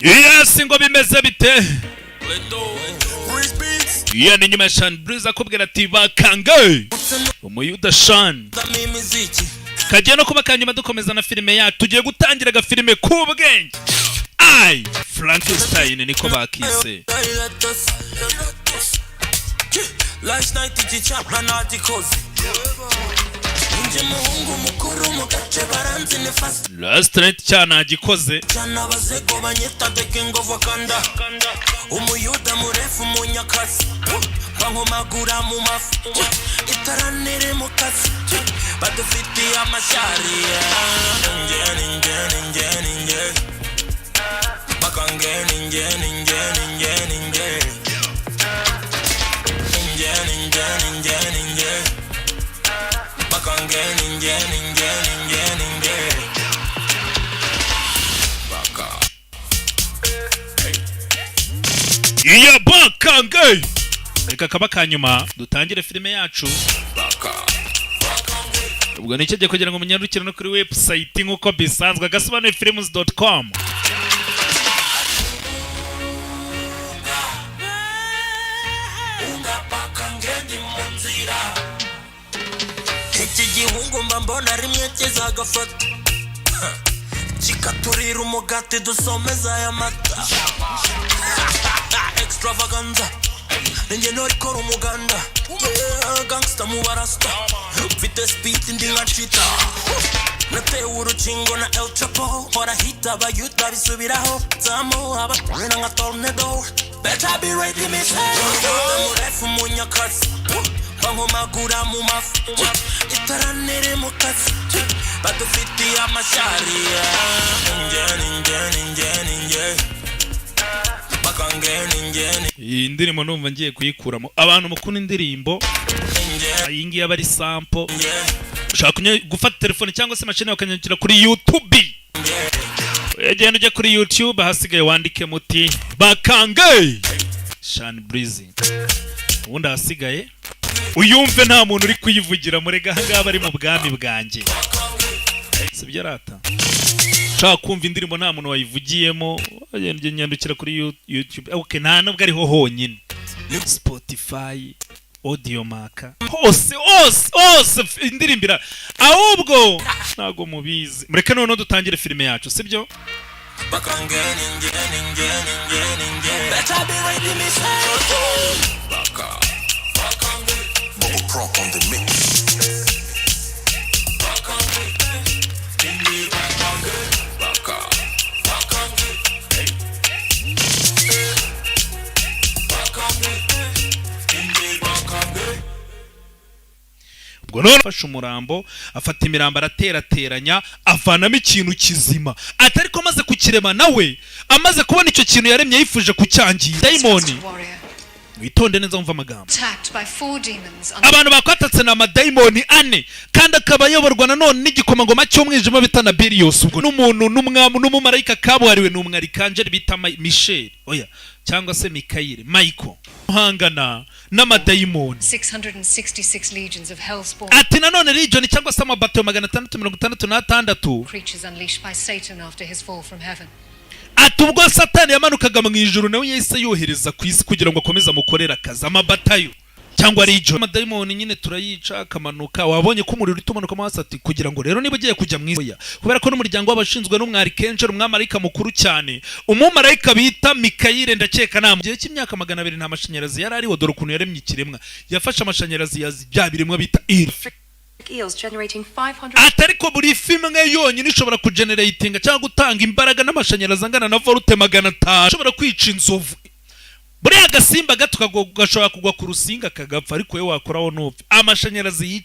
Yes, ngo bimeze bite? Iya ni nyuma ya Sean Breeze akubwira ati bakange umuyuda Sean kagiye no kuba kanyuma dukomeza na filime yacu tugiye gutangira agafilime k'ubwenge. Ai Frankenstein niko bakise. Last night igichapa natikoze nje muhungu mukuru mugace baranze ne fast last night cyana gikoze cyana bazego banyeta the king of Wakanda umuyuda murefu munyakasi bankomagura mu mafu itaranire mu kasi badufitiye amashari nje bakange ninje iya bakange reka kaba kanyuma dutangire filime yacu. Ubwo nicyo giye kugira ngo munyarukire no kuri website nkuko bisanzwe agasobanuye.com. Iki gihungu mbona rimwe kizagafata kikaturira umugati dusomeza ya mata extravaganza ninjye norikora umuganda gangsta mu barasta mfite speed ndi nka cheetah natewe urukingo na El Chapo barahita abayuda bisubiraho zamu abana nka tornado better be ready me say murefu munyakasi bankomagura mu mafu itaranire mu kasi badufitiye amashari ninje iyi ndirimbo numva ngiye kuyikuramo abantu mukunda indirimbo iyi ngiyi aba ari sample ushaka gufata telefone cyangwa se machine bakanyakira kuri YouTube yagenda ujya kuri YouTube hasigaye wandike muti bakange Sean Breeze ubundi hasigaye uyumve nta muntu uri kuyivugira murega hanga bari mu bwami bwanjye sibyo rata shaka kumva indirimbo nta muntu wayivugiyemo agenda nyandukira kuri YouTube okay nta nubwo ariho honyine Spotify Audiomack hose indirimbira ahubwo ntago mubizi mureke none dutangire filime yacu sibyo bakange ninje better be ready me say bakange prop on the mix. Ubwo none afashe umurambo afata imirambo araterateranya avanamo ikintu kizima atari ko amaze kukirema nawe amaze kubona icyo kintu yaremye yifuje kucyangira daimoni witonde neza umva amagambo abantu bakwatatse na madaimoni ane kandi akaba yoborwa nanone n'igikomangoma cy'umwijima bita na Belios ubwo n'umuntu n'umwami n'umumarayika kabuhariwe n'umwarikangeli bita Michel oya cyangwa se Michael Michael hangana n'amadaimoni 666 legions of hellspawn ati nanone legion cyangwa se amabato 666 creatures unleashed by Satan after his fall from heaven. Ati ubwo Satani yamanukaga mu ijuru nawe yese yohereza ku isi kugira ngo akomeze amukorera akazi amabatayo cyangwa legion amadaimoni nyine turayica akamanuka wabonye ko umuriro utumanuka mu hasati kugira ngo rero niba ugiye kujya mu isi kubera ko n'umuryango w'abashinzwe n'umwarikangeli umwamarayika mukuru cyane umumarayika bita Michael ndakeka nta gihe cy'imyaka 200 nta mashanyarazi yari ariho dore ukuntu yaremye ikiremwa yafashe amashanyarazi bya biremwa bita eels generating 500 atariko buri filime yonyine ishobora kugeneratinga cyangwa gutanga imbaraga n'amashanyarazi angana na volte 500 ishobora kwica inzovu buri agasimba gato kagashobora kugwa ku rusinga kagapfa ariko we wakoraho n'upfa amashanyarazi